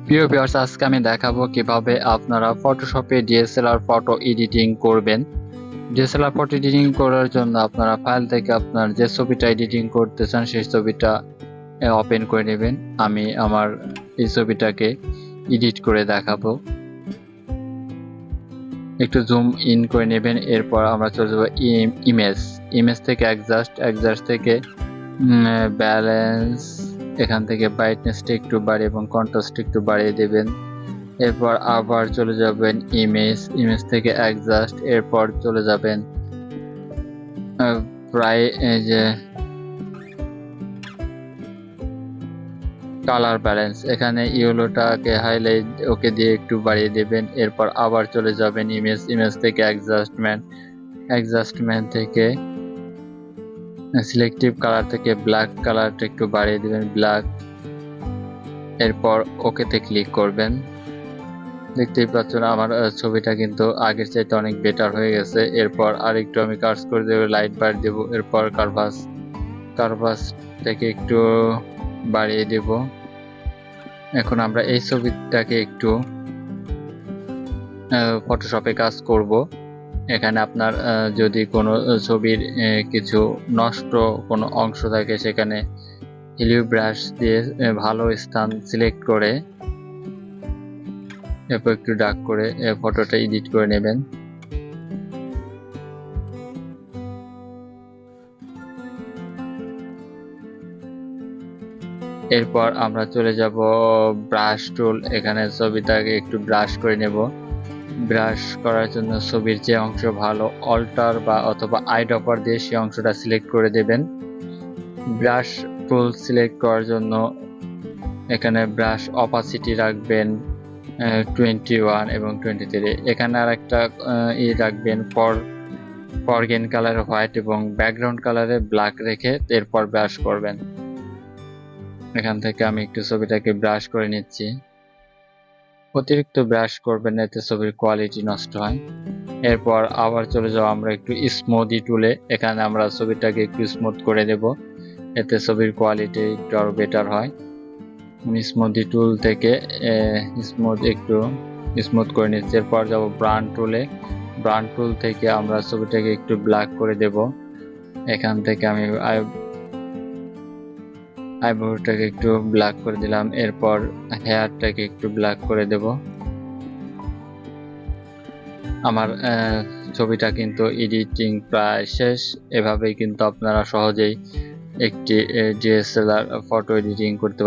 প্রিয় ভিউয়ার্স, আজকে আমি দেখাবো কিভাবে আপনারা ফটোশপে ডিএসএলআর ফটো এডিটিং করবেন। ডিএসএলআর ফটো এডিটিং করার জন্য আপনারা ফাইল থেকে আপনার যে ছবিটা এডিটিং করতে চান সেই ছবিটা ওপেন করে নেবেন। আমি আমার এই ছবিটাকে এডিট করে দেখাবো। একটু জুম ইন করে নেবেন। এরপর আমরা চলে যাবো ইমেজ থেকে অ্যাডজাস্ট থেকে ব্যালেন্স, এখান থেকে ব্রাইটনেসটা একটু বাড়িয়ে এবং কন্ট্রাস্ট একটু বাড়িয়ে দেবেন। এরপর আবার চলে যাবেন ইমেজ থেকে অ্যাডজাস্ট, এরপর চলে যাবেন প্রায় যে কালার ব্যালেন্স, এখানে ইয়েলোটাকে হাইলাইট ওকে দিয়ে একটু বাড়িয়ে দেবেন। এরপর আবার চলে যাবেন ইমেজ থেকে অ্যাডজাস্টমেন্ট থেকে সিলেক্টিভ কালার থেকে ব্ল্যাক কালারটা একটু বাড়িয়ে দেবেন, ব্ল্যাক। এরপর ওকেতে ক্লিক করবেন। দেখতেই পাচ্ছেন আমার ছবিটা কিন্তু আগের চাইতে অনেক বেটার হয়ে গেছে। এরপর আরেকটু আমি কাজ করে দেবো, লাইট বার দেব। এরপর কারভাস থেকে একটু বাড়িয়ে দেব। এখন আমরা এই ছবিটাকে একটু ফটোশপে কাজ করব। এখানে আপনার যদি কোনো ছবির কিছু নষ্ট কোনো অংশ থাকে, সেখানে হিলিও ব্রাশ দিয়ে ভালো স্থান সিলেক্ট করে এরপর একটু ডার্ক করে ফটোটা এডিট করে নেবেন। এরপর আমরা চলে যাব ব্রাশ টুল। এখানে ছবিটাকে একটু ব্রাশ করে নেব। ব্রাশ করার জন্য ছবির যে অংশ ভালো, অল্টার বা অথবা আইড্রপার দিয়ে সেই অংশটা সিলেক্ট করে দেবেন। ব্রাশ টুল সিলেক্ট করার জন্য এখানে ব্রাশ অপাসিটি রাখবেন 21 এবং 23। এখানে আর একটা রাখবেন ফরগ্রেন কালার হোয়াইট এবং ব্যাকগ্রাউন্ড কালারে ব্ল্যাক রেখে এরপর ব্রাশ করবেন। এখান থেকে আমি একটু ছবিটাকে ব্রাশ করে নিচ্ছি। অতিরিক্ত ব্রাশ করবেন না, এতে ছবির কোয়ালিটি নষ্ট হয়। এরপর আবার চলে যাও আমরা একটু স্মুদি টুলে। এখানে আমরা ছবিটাকে একটু স্মুথ করে দেব, এতে ছবির কোয়ালিটি একটু আরো বেটার হয়। স্মুদি টুল থেকে একটু স্মুথ করে নিচ্ছি। এরপর যাব ব্রান্ড টুল থেকে আমরা ছবিটাকে একটু ব্ল্যাক করে দেব। এখান থেকে আমি আইব্রোটাকে একটু ব্ল্যাক করে দিলাম। এরপর হেয়ারটাকে একটু ব্ল্যাক করে দেব। আমার ছবিটা কিন্তু এডিটিং প্রায় শেষ। এভাবেই কিন্তু আপনারা সহজেই একটি ডিএসএলআর ফটো এডিটিং করতে পারেন।